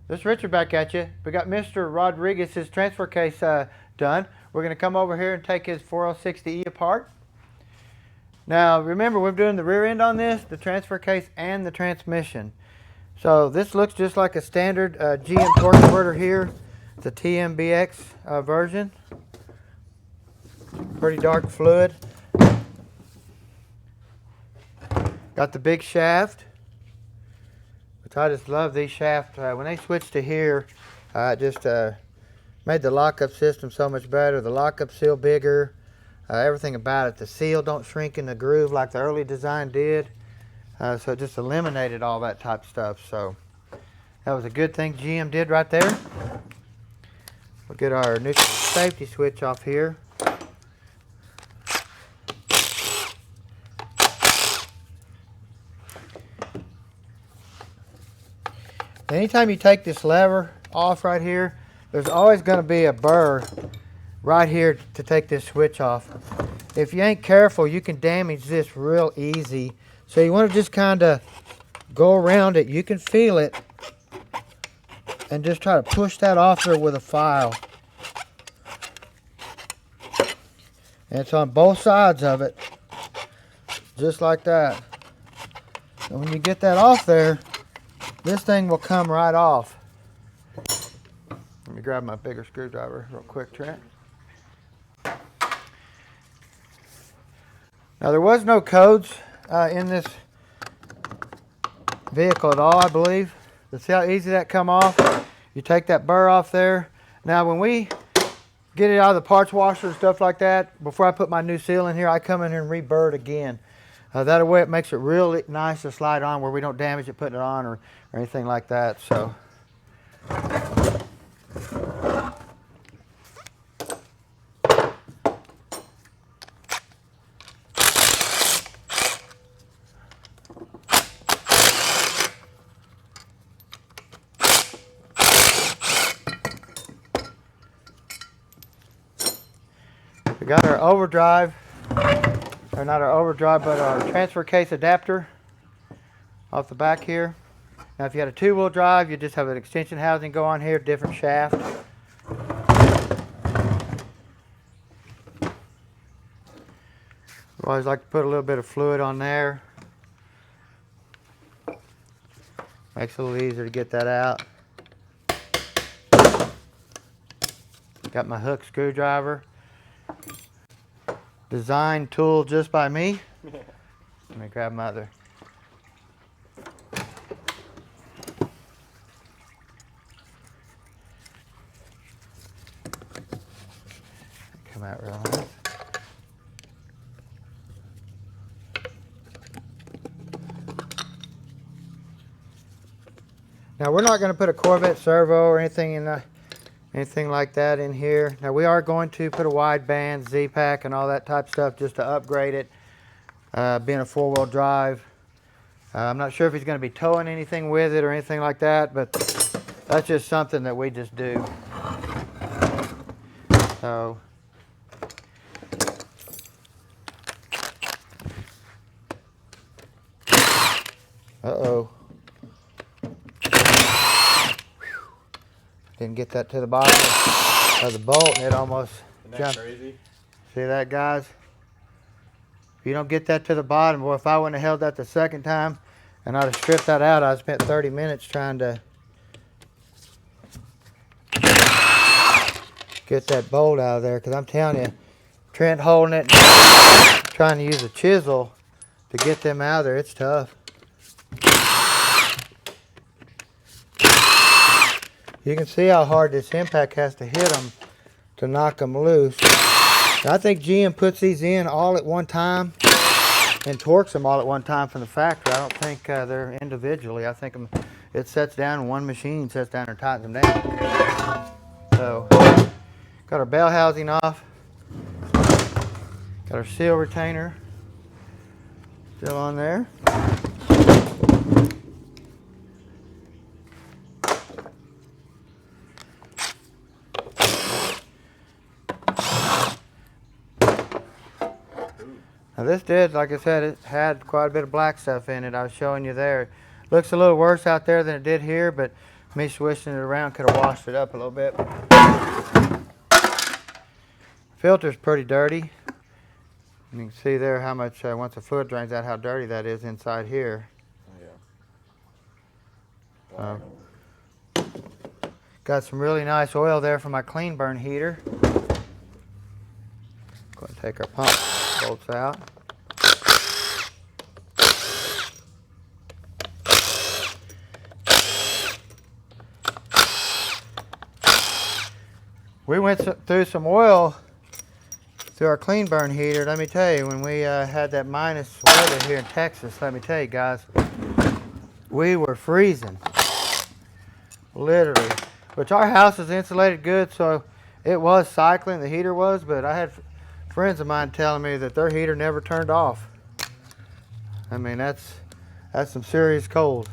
This is Richard back at you. We got Mr. Rodriguez's transfer case done. We're going to come over here and take his 4060E apart. Now remember, we're doing the rear end on this, the transfer case, and the transmission. So this looks just like a standard GM torque converter here. It's a TMBX version. Pretty dark fluid. Got the big shaft, which I just love these shafts. When they switched to here, it just made the lockup system so much better. The lockup seal bigger, everything about it. The seal don't shrink in the groove like the early design did. So it just eliminated all that type of stuff. So that was a good thing GM did right there. We'll get our neutral safety switch off here. Anytime you take this lever off right here, there's always going to be a burr right here to take this switch off. If you ain't careful, you can damage this real easy. So you want to just kind of go around it. You can feel it and just try to push that off there with a file. And it's on both sides of it, just like that. And when you get that off there, this thing will come right off. Let me grab my bigger screwdriver real quick, Trent. Now there was no codes in this vehicle at all, I believe. See how easy that come off? You take that burr off there. Now when we get it out of the parts washer and stuff like that, before I put my new seal in here, I come in here and re-burr it again. That way it makes it really nice to slide on where we don't damage it putting it on or anything like that. So we got our overdrive. Or not our overdrive, but our transfer case adapter off the back here. Now if you had a two-wheel drive, you just have an extension housing go on here, different shaft. We always like to put a little bit of fluid on there. Makes it a little easier to get that out. Got my hook screwdriver. Design tool just by me. Let me grab my other. Come out real nice. Now we're not going to put a Corvette servo or anything like that in here. Now we are going to put a wideband, Z-Pack, and all that type of stuff just to upgrade it, being a four-wheel drive. I'm not sure if he's going to be towing anything with it or anything like that, but that's just something that we just do. So uh-oh. Didn't get that to the bottom of the bolt, and it almost jumped. Crazy? See that, guys? If you don't get that to the bottom, well, if I wouldn't have held that the second time and I'd have stripped that out, I spent 30 minutes trying to get that bolt out of there. Because I'm telling you, Trent holding it, and trying to use a chisel to get them out of there, it's tough. You can see how hard this impact has to hit them to knock them loose. I think GM puts these in all at one time and torques them all at one time from the factory. I don't think they're individually. I think it sets down in one machine, sets down and tightens them down. So, got our bell housing off. Got our seal retainer still on there. Now this did, like I said, it had quite a bit of black stuff in it. I was showing you there. Looks a little worse out there than it did here, but Me swishing it around could have washed it up a little bit. Filter's pretty dirty. You can see there how much, once the fluid drains out, how dirty that is inside here. Yeah. Got some really nice oil there for my clean burn heater. Go and take our pump bolts out. We went through some oil through our clean burn heater. Let me tell you, when we had that minus weather here in Texas, let me tell you guys, we were freezing, literally. Which our house is insulated good, so it was cycling, the heater was, but I had friends of mine telling me that their heater never turned off. I mean, that's some serious cold.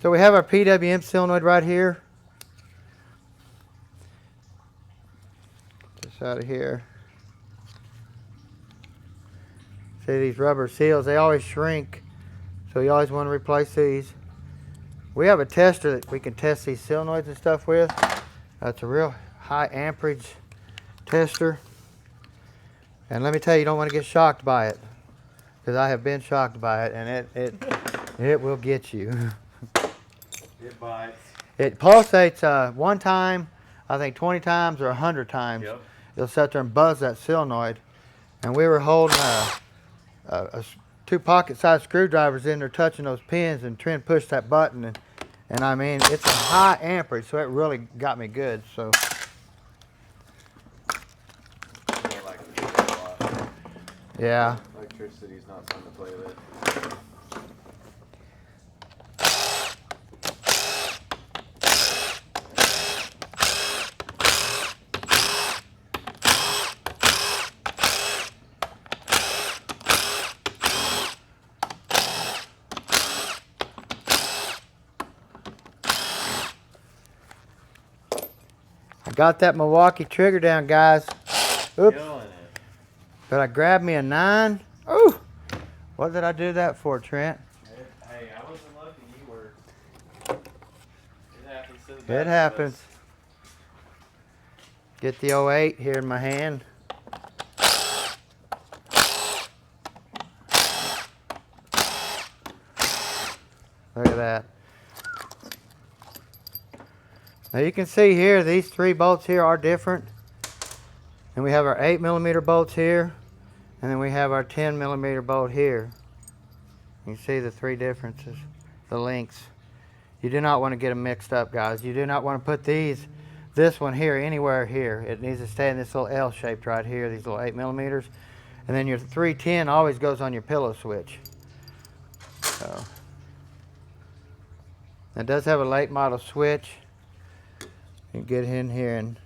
So we have our Pwm solenoid right here. Just out of here. See these rubber seals, they always shrink, so you always want to replace these. We have a tester that we can test these solenoids and stuff with. That's a real high amperage tester. And let me tell you, you don't want to get shocked by it, because I have been shocked by it, and it will get you. It bites. It pulsates one time, I think 20 times or 100 times. Yep. It'll sit there and buzz that solenoid. And we were holding two pocket-sized screwdrivers in there, touching those pins, and trying to push that button. And I mean, it's a high amperage, so it really got me good. So. Yeah. Electricity's not something to play with. Got that Milwaukee trigger down, guys. Oops. Killing it. But I grabbed me a 9. Ooh! What did I do that for, Trent? Hey, I wasn't lucky. You were. It happens to the best It of happens. us. Get the 08 here in my hand. Look at that. Now you can see here, these 3 bolts here are different. And we have our 8mm bolts here. And then we have our 10mm bolt here. You can see the 3 differences, the lengths. You do not want to get them mixed up, guys. You do not want to put this one here, anywhere here. It needs to stay in this little L shaped right here, these little 8mm. And then your 310 always goes on your pillow switch. So. It does have a late model switch. You can get in here and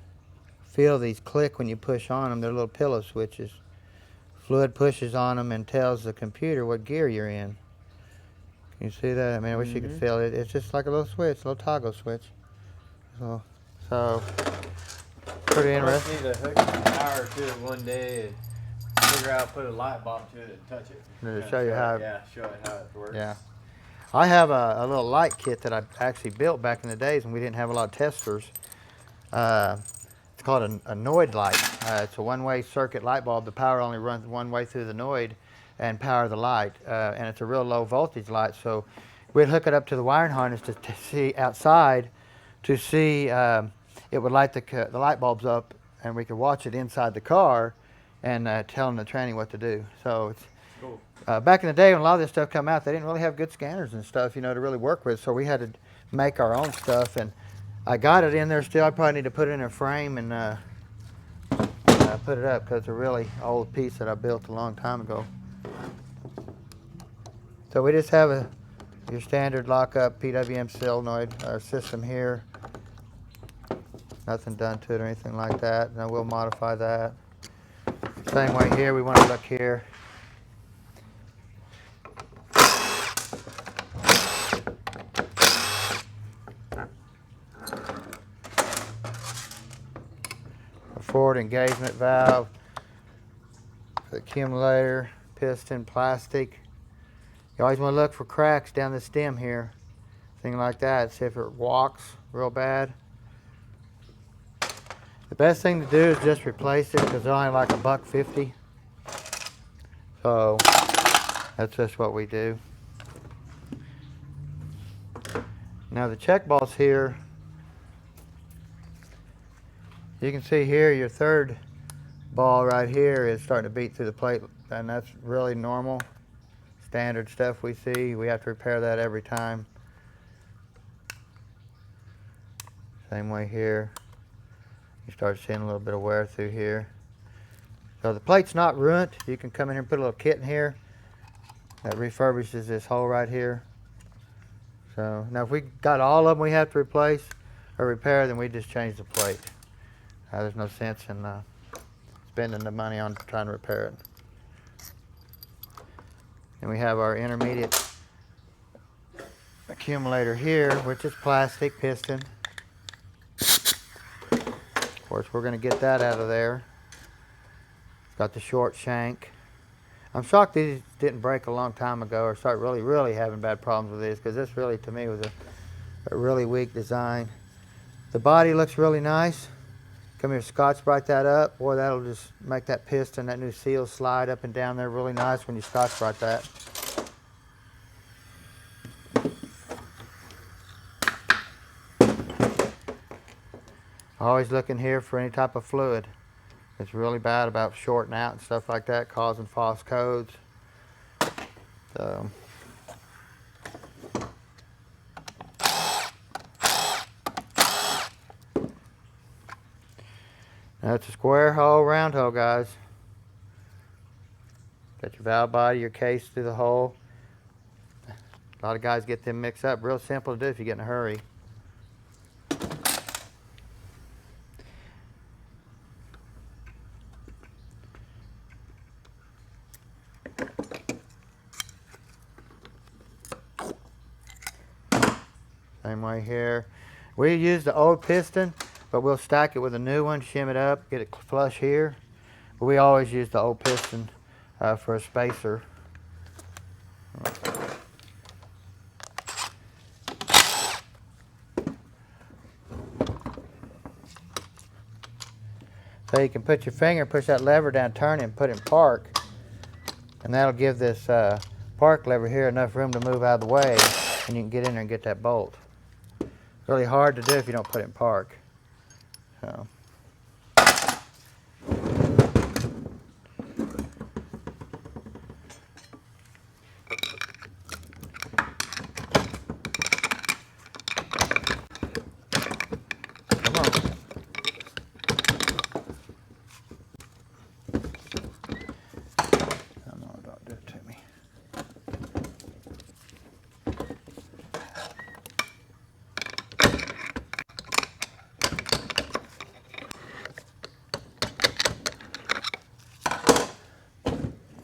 feel these click when you push on them. They're little pillow switches. Fluid pushes on them and tells the computer what gear you're in. Can you see that? I mean, I wish you could feel it. It's just like a little switch, a little toggle switch. So pretty interesting. I need to hook some power to it one day and figure out, put a light bulb to it and touch it. To show you how. Yeah, show it how it works. Yeah. I have a little light kit that I actually built back in the days when we didn't have a lot of testers. It's called a Noid light. It's a one-way circuit light bulb. The power only runs one way through the Noid and power the light. And it's a real low voltage light. So we'd hook it up to the wiring harness to see outside, to see it would light the light bulbs up, and we could watch it inside the car and telling the tranny what to do. So it's cool. Back in the day when a lot of this stuff come out, they didn't really have good scanners and stuff, you know, to really work with. So we had to make our own stuff, and I got it in there still. I probably need to put it in a frame and put it up, because it's a really old piece that I built a long time ago. So we just have your standard lock-up Pwm solenoid system here. Nothing done to it or anything like that. And I will modify that. Same way here, we want to look here. Forward engagement valve, the accumulator, piston, plastic. You always want to look for cracks down the stem here. thing like that. See if it walks real bad. The best thing to do is just replace it because they're only like $1.50. So that's just what we do. Now the check balls here, you can see here your third ball right here is starting to beat through the plate, and that's really normal, standard stuff we see. We have to repair that every time. Same way here. You start seeing a little bit of wear through here. So the plate's not ruined. You can come in here and put a little kit in here that refurbishes this hole right here. So now if we got all of them we have to replace or repair, then we just change the plate. There's no sense in spending the money on trying to repair it. And we have our intermediate accumulator here, which is plastic piston. Of course, we're going to get that out of there. It's got the short shank. I'm shocked these didn't break a long time ago or start really having bad problems with these, because this really, to me, was a really weak design. The body looks really nice. Come here, Scotch-Brite that up. Boy, that'll just make that piston, that new seal, slide up and down there really nice when you Scotch-Brite that. Always looking here for any type of fluid. It's really bad about shorting out and stuff like that, causing false codes. So now it's a square hole, round hole, guys. Got your valve body, your case through the hole. A lot of guys get them mixed up. Real simple to do if you get in a hurry. Same way here. We use the old piston, but we'll stack it with a new one, shim it up, get it flush here. But we always use the old piston for a spacer. So you can put your finger, push that lever down, turn it, and put it in park. And that'll give this park lever here enough room to move out of the way, and you can get in there and get that bolt. Really hard to do if you don't put it in park. So. Come on. Oh, no, don't do it to me.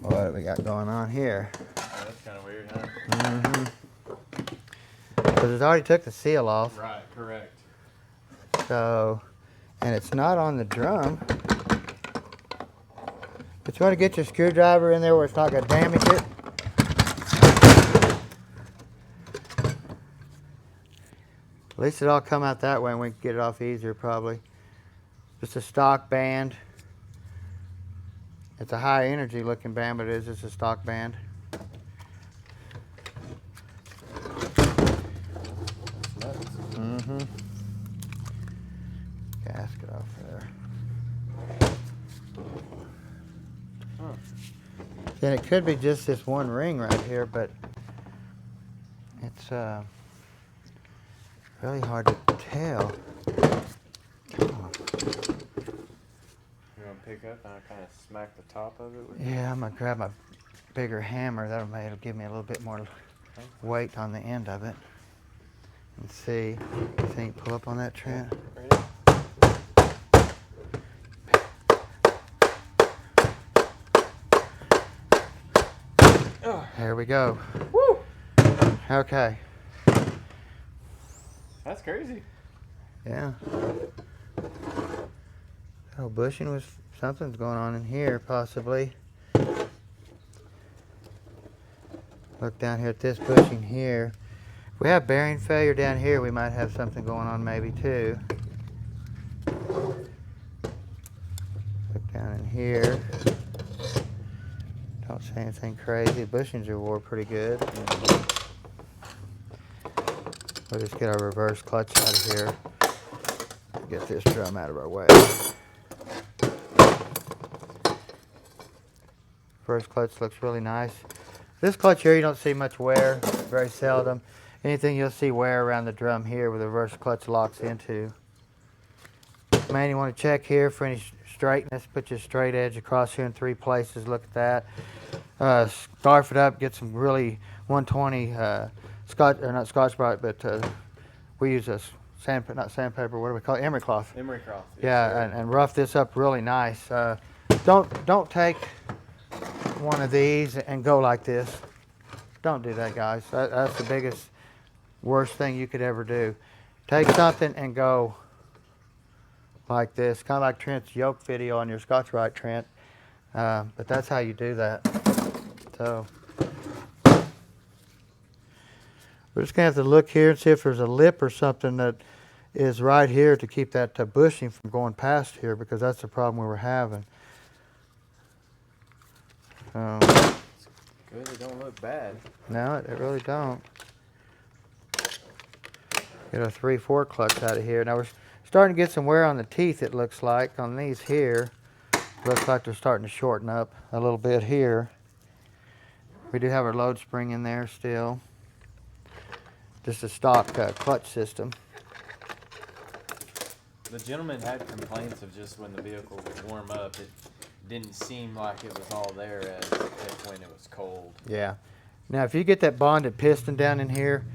What do we got going on here? Oh, that's kind of weird, huh? Mm-hmm. Because it's already took the seal off. Right, correct. So, and it's not on the drum. But you want to get your screwdriver in there where it's not going to damage it. At least it'll all come out that way and we can get it off easier probably. Just a stock band. It's a high energy looking band, but it is just a stock band. Mm-hmm. Gasket off there. Huh. And it could be just this one ring right here, but it's really hard to tell. Oh. You want to pick up and I kind of smack the top of it? With Yeah, I'm gonna grab my bigger hammer. It'll give me a little bit more weight on the end of it. And see. You think pull up on that, Trent? Right. There we go. Woo! Okay. That's crazy. Yeah. Oh, bushing was something's going on in here, possibly. Look down here at this bushing here. If we have bearing failure down here, we might have something going on maybe too. Look down in here. Don't see anything crazy. Bushings are wore pretty good. We'll just get our reverse clutch out of here. Get this drum out of our way. First clutch looks really nice. This clutch here, you don't see much wear, very seldom. Anything you'll see wear around the drum here where the reverse clutch locks into. Man, you want to check here for any straightness. Put your straight edge across here in 3 places. Look at that. Scarf it up. Get some really 120 Scotch, or not Scotch-Brite, but we use a not sandpaper. What do we call it? Emery cloth. Emery cloth. Yeah, and rough this up really nice. Don't take one of these and go like this. Don't do that, guys. That's the biggest, worst thing you could ever do. Take something and go like this, kind of like Trent's yoke video on your Scotch-Brite, Trent. But that's how you do that. So we're just gonna have to look here and see if there's a lip or something that is right here to keep that bushing from going past here, because that's the problem we were having. Good, they don't look bad. No, it really don't. Get a 3/4 clutch out of here. Now we're starting to get some wear on the teeth, it looks like, on these here. Looks like they're starting to shorten up a little bit here. We do have our load spring in there still. Just a stock clutch system. The gentleman had complaints of just when the vehicle would warm up, it didn't seem like it was all there as when it was cold. Yeah. Now, if you get that bonded piston down in here,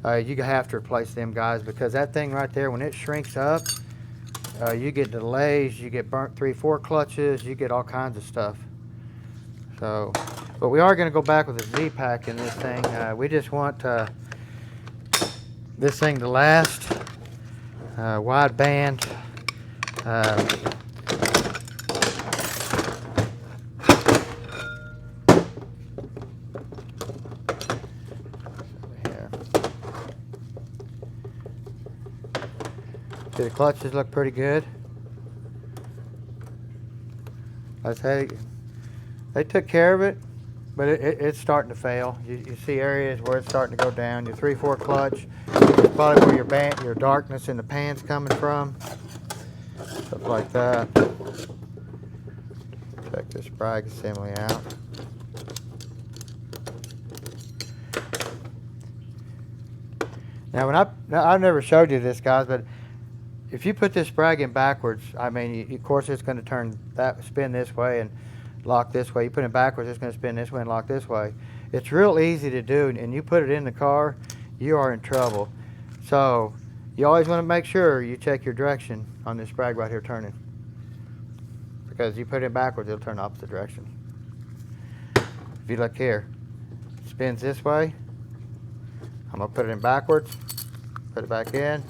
you have to replace them, guys, because that thing right there, when it shrinks up, you get delays, you get burnt 3/4 clutches, you get all kinds of stuff. So, but we are going to go back with a Z-Pack in this thing. We just want this thing to last. Wide band. See, the clutches look pretty good. I say they took care of it, but it's starting to fail. You see areas where it's starting to go down. Your 3/4 clutch is probably where your darkness in the pan's coming from. Stuff like that. Check this brake assembly out. Now, I've never showed you this, guys, but if you put this brake in backwards, I mean, of course, it's going to spin this way and lock this way. You put it backwards, it's going to spin this way and lock this way. It's real easy to do, and you put it in the car, you are in trouble. So you always want to make sure you check your direction on this brake right here turning, because you put it backwards, it'll turn the opposite direction. If you look here, it spins this way. I'm going to put it in backwards, put it back in.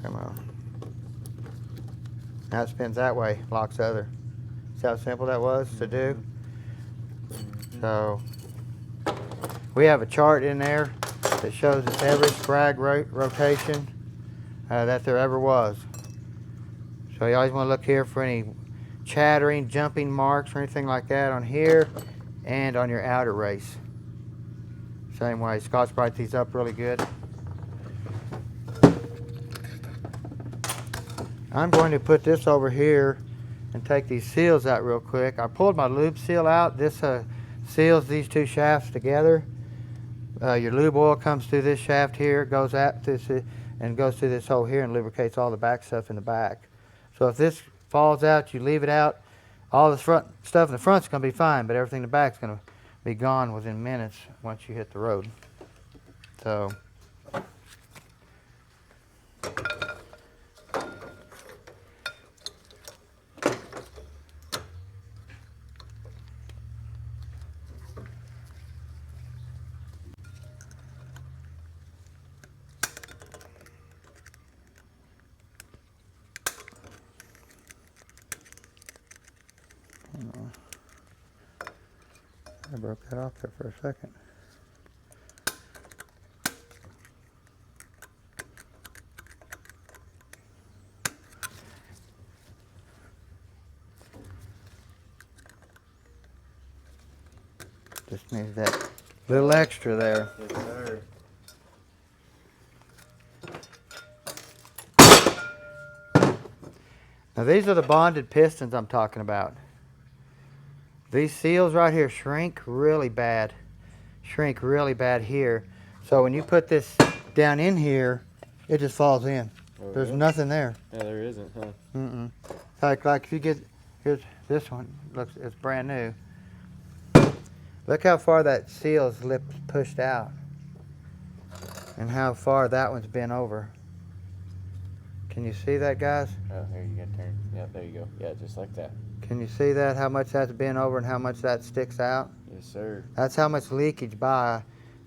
Come on. Now it spins that way, locks the other. See how simple that was to do? So we have a chart in there that shows us every sprag rotation that there ever was. So you always want to look here for any chattering, jumping marks or anything like that on here and on your outer race. Same way, Scotch-Brite these up really good. I'm going to put this over here and take these seals out real quick. I pulled my lube seal out. This seals these 2 shafts together. Your lube oil comes through this shaft here, goes out this and goes through this hole here and lubricates all the back stuff in the back. So if this falls out, you leave it out. All the front stuff in the front's going to be fine, but everything in the back's going to be gone within minutes once you hit the road. So. I broke that off there for a second. Just needs that little extra there. Yes, sir. Now these are the bonded pistons I'm talking about. These seals right here shrink really bad. Shrink really bad here. So when you put this down in here, it just falls in. Oh, There's really? nothing there. Yeah, there isn't, huh? Mm-mm. Like if you get, here's this one, looks, it's brand new. Look how far that seal's lip pushed out. And how far that one's bent over. Can you see that, guys? Oh, here you got turn. Yeah, there you go. Yeah, just like that. Can you see that? How much that's bent over and how much that sticks out? Yes, sir. That's how much leakage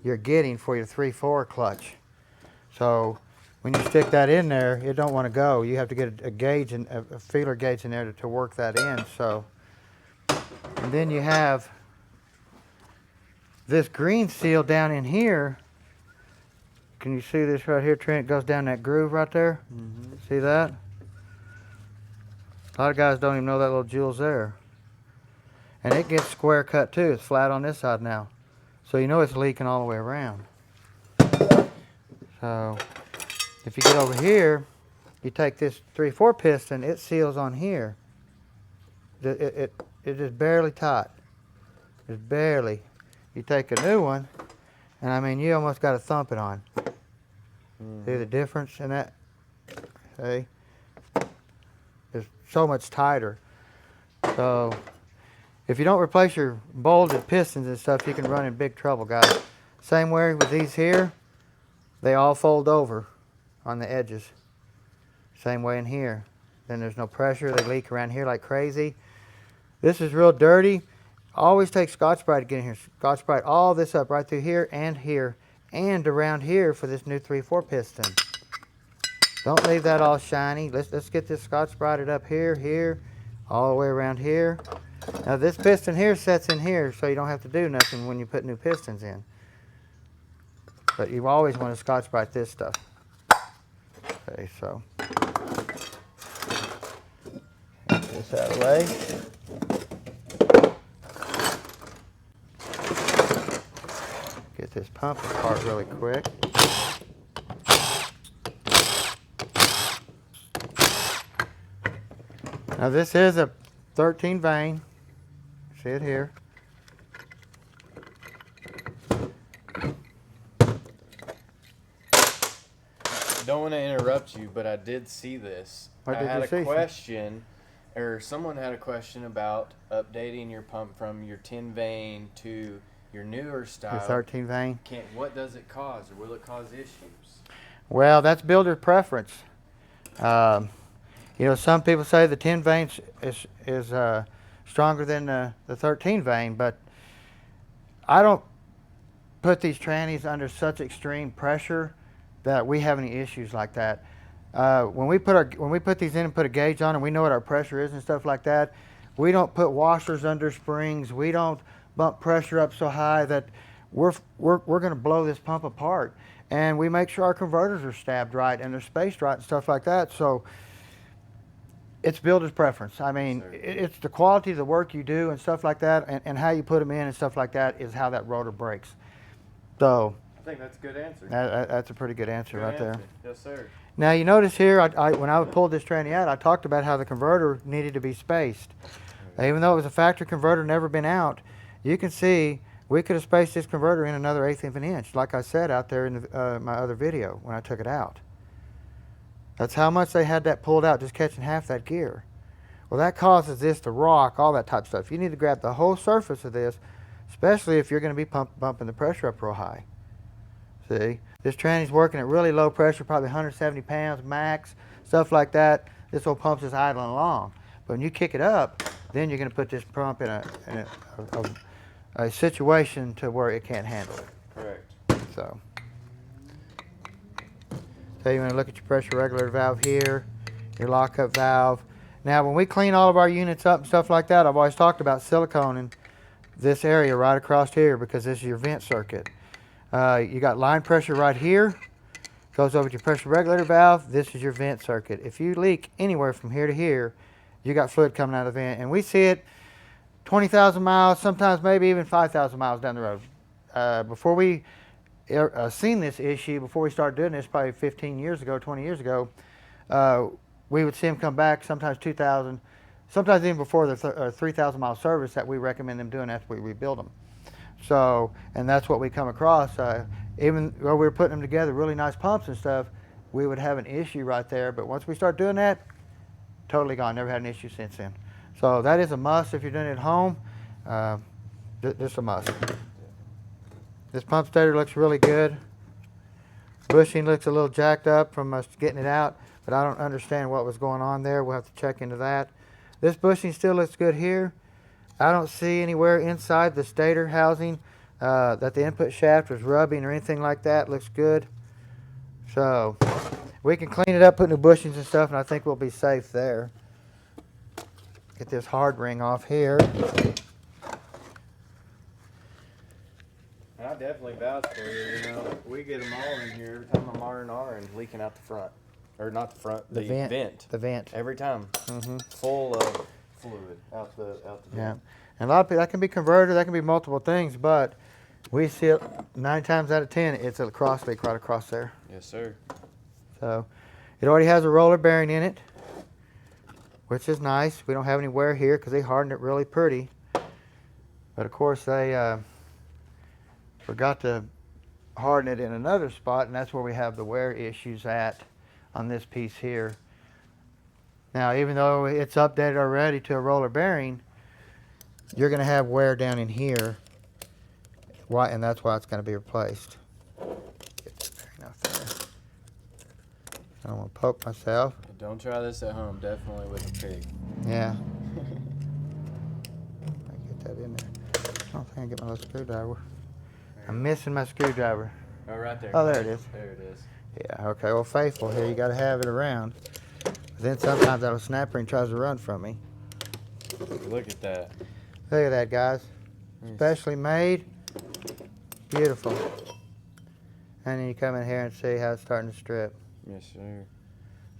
you're getting for your 3/4 clutch. So when you stick that in there, it don't want to go. You have to get a gauge and a feeler gauge in there to work that in. So, and then you have this green seal down in here. Can you see this right here, Trent? It goes down that groove right there. Mm-hmm. See that? A lot of guys don't even know that little jewel's there. And it gets square cut too. It's flat on this side now. So you know it's leaking all the way around. So if you get over here, you take this 3/4 piston, it seals on here. It is barely tight. It's barely. You take a new one, and I mean, you almost got to thump it on. See the difference in that? See? It's so much tighter. So if you don't replace your bolted pistons and stuff, you can run in big trouble, guys. Same way with these here. They all fold over on the edges. Same way in here. Then there's no pressure. They leak around here like crazy. This is real dirty. Always take Scotch-Brite to get in here. Scotch-Brite all this up right through here and around here for this new 3/4 piston. Don't leave that all shiny. Let's get this Scotch-Brite up here, all the way around here. Now this piston here sets in here, so you don't have to do nothing when you put new pistons in. But you always want to Scotch-Brite this stuff. Okay, so get this out of the way. Get this pump apart really quick. Now this is a 13 vein. See it here. Don't want to interrupt you, but I did see this. What I did had you see? a question, or someone had a question about updating your pump from your 10 vein to your newer style. The 13 vein. What does it cause, or will it cause issues? Well, that's builder preference. You know, some people say the 10 vein is stronger than the 13 vein, but I don't put these trannies under such extreme pressure that we have any issues like that. When we put these in and put a gauge on and we know what our pressure is and stuff like that, we don't put washers under springs. We don't bump pressure up so high that we're going to blow this pump apart. And we make sure our converters are stabbed right and they're spaced right and stuff like that. So it's builder's preference. I mean, it's the quality of the work you do and stuff like that, and how you put them in and stuff like that is how that rotor breaks. So I think that's a good answer. that's a pretty good answer right there. Yes, sir. Now you notice here, when I pulled this tranny out, I talked about how the converter needed to be spaced. Even though it was a factory converter, never been out, you can see we could have spaced this converter in another 1/8 of an inch, like I said out there in my other video when I took it out. That's how much they had that pulled out, just catching half that gear. Well, that causes this to rock, all that type of stuff. You need to grab the whole surface of this, especially if you're going to be bumping the pressure up real high. See, this tranny's working at really low pressure, probably 170 pounds max, stuff like that. This old pump's just idling along. But when you kick it up, then you're going to put this pump in a situation to where it can't handle it. Correct. So you want to look at your pressure regulator valve here, your lockup valve. Now, when we clean all of our units up and stuff like that, I've always talked about siliconing this area right across here because this is your vent circuit. You got line pressure right here, goes over to your pressure regulator valve. This is your vent circuit. If you leak anywhere from here to here, you got fluid coming out of the vent, and we see it 20,000 miles, sometimes maybe even 5,000 miles down the road. Before we seen this issue, before we started doing this, probably 15 years ago, 20 years ago, we would see them come back sometimes 2,000, sometimes even before the 3,000 mile service that we recommend them doing after we rebuild them. So, and that's what we come across. Even while we were putting them together, really nice pumps and stuff, we would have an issue right there. But once we start doing that, totally gone. Never had an issue since then. So that is a must if you're doing it at home. Just a must. This pump stator looks really good. Bushing looks a little jacked up from us getting it out, but I don't understand what was going on there. We'll have to check into that. This bushing still looks good here. I don't see anywhere inside the stator housing that the input shaft was rubbing or anything like that. Looks good. So we can clean it up, put new bushings and stuff, and I think we'll be safe there. Get this hard ring off here. I definitely vouch for you. You know, we get them all in here every time I'm R&R and leaking out the front, or not the front, the vent. The vent. Every time, full of fluid out the Yeah, vent. and a lot of people, that can be converted, that can be multiple things, but we see it 9 times out of 10, it's a cross leak right across there. Yes, sir. So it already has a roller bearing in it, which is nice. We don't have any wear here because they hardened it really pretty. But of course they forgot to harden it in another spot, and that's where we have the wear issues at on this piece here. Now, even though it's updated already to a roller bearing, you're going to have wear down in here. Why? And that's why it's going to be replaced. Get that bearing off there. I don't want to poke myself. Don't try this at home. Definitely with a pig. Yeah. I get that in there. I don't think I get my little screwdriver. I'm missing my screwdriver. Oh, right there. Oh, there it is. There it is. Yeah, okay, well, faithful here, you got to have it around. But then sometimes that'll snap her and tries to run from me. Look at that. Look at that, guys. Specially made. Beautiful. And then you come in here and see how it's starting to strip. Yes, sir.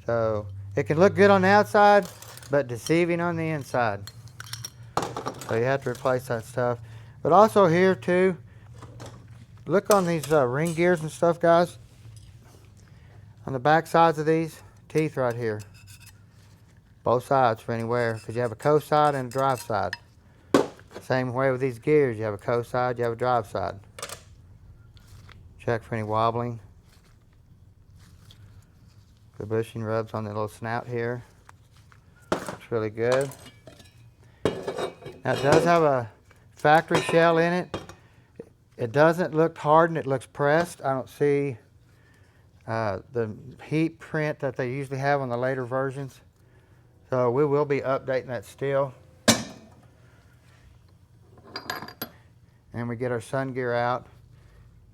So it can look good on the outside, but deceiving on the inside. So you have to replace that stuff. But also here too, look on these ring gears and stuff, guys. On the back sides of these teeth right here. Both sides for anywhere, because you have a co-side and a drive side. Same way with these gears, you have a co-side, you have a drive side. Check for any wobbling. The bushing rubs on the little snout here. Looks really good. Now it does have a factory shell in it. It doesn't look hardened, it looks pressed. I don't see the heat print that they usually have on the later versions. So we will be updating that still. And we get our sun gear out.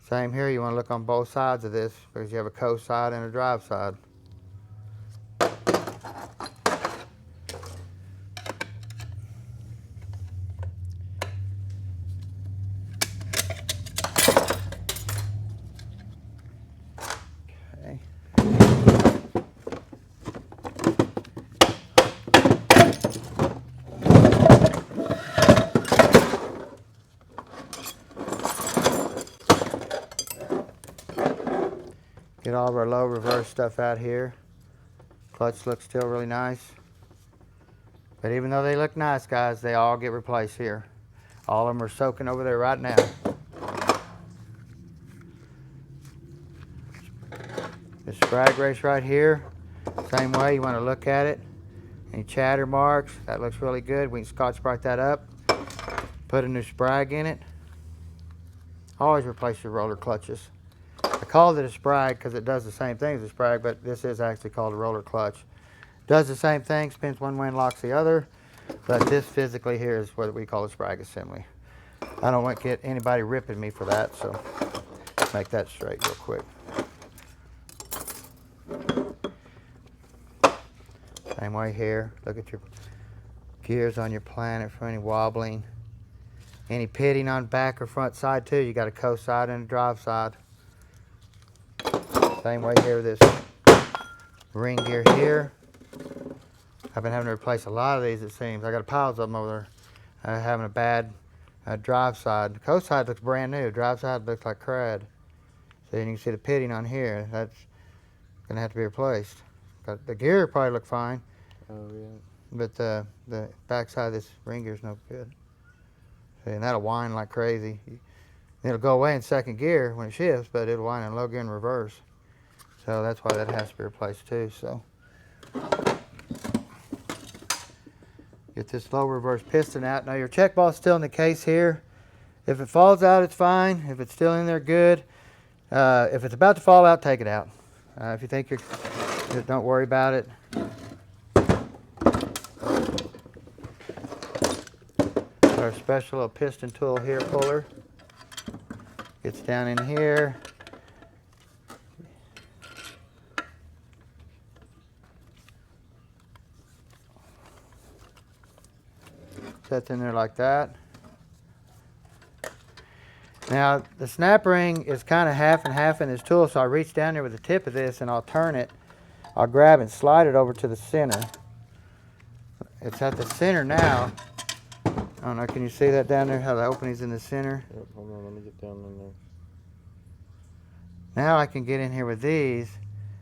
Same here, you want to look on both sides of this because you have a co-side and a drive side. Get all of our low reverse stuff out here. Clutch looks still really nice. But even though they look nice, guys, they all get replaced here. All of them are soaking over there right now. This sprag race right here, same way, you want to look at it. Any chatter marks, that looks really good. We can Scotch-Brite that up. Put a new sprag in it. Always replace your roller clutches. I called it a sprag because it does the same thing as a sprag, but this is actually called a roller clutch. Does the same thing, spins one way and locks the other, but this physically here is what we call a sprag assembly. I don't want to get anybody ripping me for that, so make that straight real quick. Same way here. Look at your gears on your planet for any wobbling. Any pitting on back or front side too, you got a co-side and a drive side. Same way here with this ring gear here. I've been having to replace a lot of these, it seems. I got piles of them over there having a bad drive side. The co-side looks brand new. Drive side looks like crud. So you can see the pitting on here. That's gonna have to be replaced. Got the gear probably look fine. Oh yeah. But the back side of this ring gear is no good. See, and that'll whine like crazy. It'll go away in second gear when it shifts, but it'll whine in low gear in reverse. So that's why that has to be replaced too. So get this low reverse piston out. Now your check ball's still in the case here. If it falls out, it's fine. If it's still in there, good. If it's about to fall out, take it out. If you think don't worry about it. Our special little piston tool here, puller. Gets down in here. Sets in there like that. Now the snap ring is kind of half and half in this tool, so I reach down there with the tip of this and I'll turn it. I'll grab and slide it over to the center. It's at the center now. I don't know, can you see that down there, how the opening's in the center? Yep, hold on, let me get down in there. Now I can get in here with these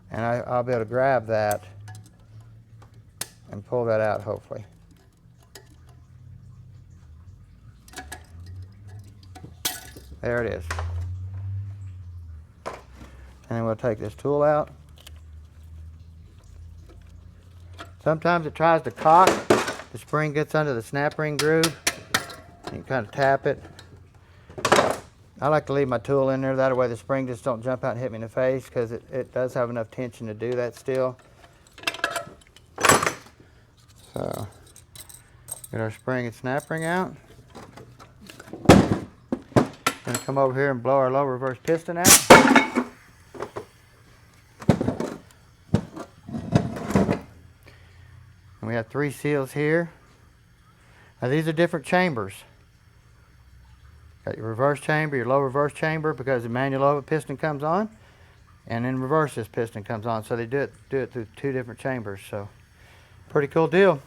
and I'll be able to grab that and pull that out hopefully. There it is. And then we'll take this tool out. Sometimes it tries to cock. The spring gets under the snap ring groove. You can kind of tap it. I like to leave my tool in there. That way the spring just don't jump out and hit me in the face, because it does have enough tension to do that still. So, get our spring and snap ring out. Gonna come over here and blow our low reverse piston out. And we have 3 seals here. Now these are different chambers. Got your reverse chamber, your low reverse chamber, because the manual over piston comes on, and in reverse this piston comes on. So they do it through 2 different chambers. So pretty cool deal.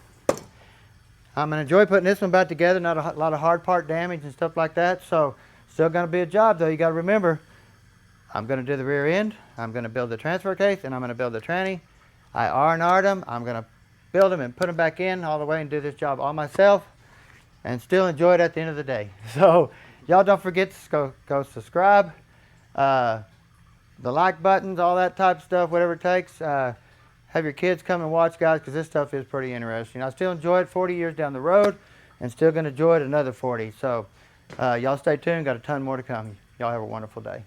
I'm gonna enjoy putting this one back together. Not a lot of hard part damage and stuff like that. So still gonna be a job though. You gotta remember, I'm gonna do the rear end, I'm gonna build the transfer case, and I'm gonna build the tranny. I R&R'd them. I'm gonna build them and put them back in all the way and do this job all myself, and still enjoy it at the end of the day. So y'all don't forget to go subscribe, the like buttons, all that type of stuff, whatever it takes. Have your kids come and watch, guys, because this stuff is pretty interesting. I still enjoy it 40 years down the road, and still going to enjoy it another 40. So y'all stay tuned. Got a ton more to come. Y'all have a wonderful day.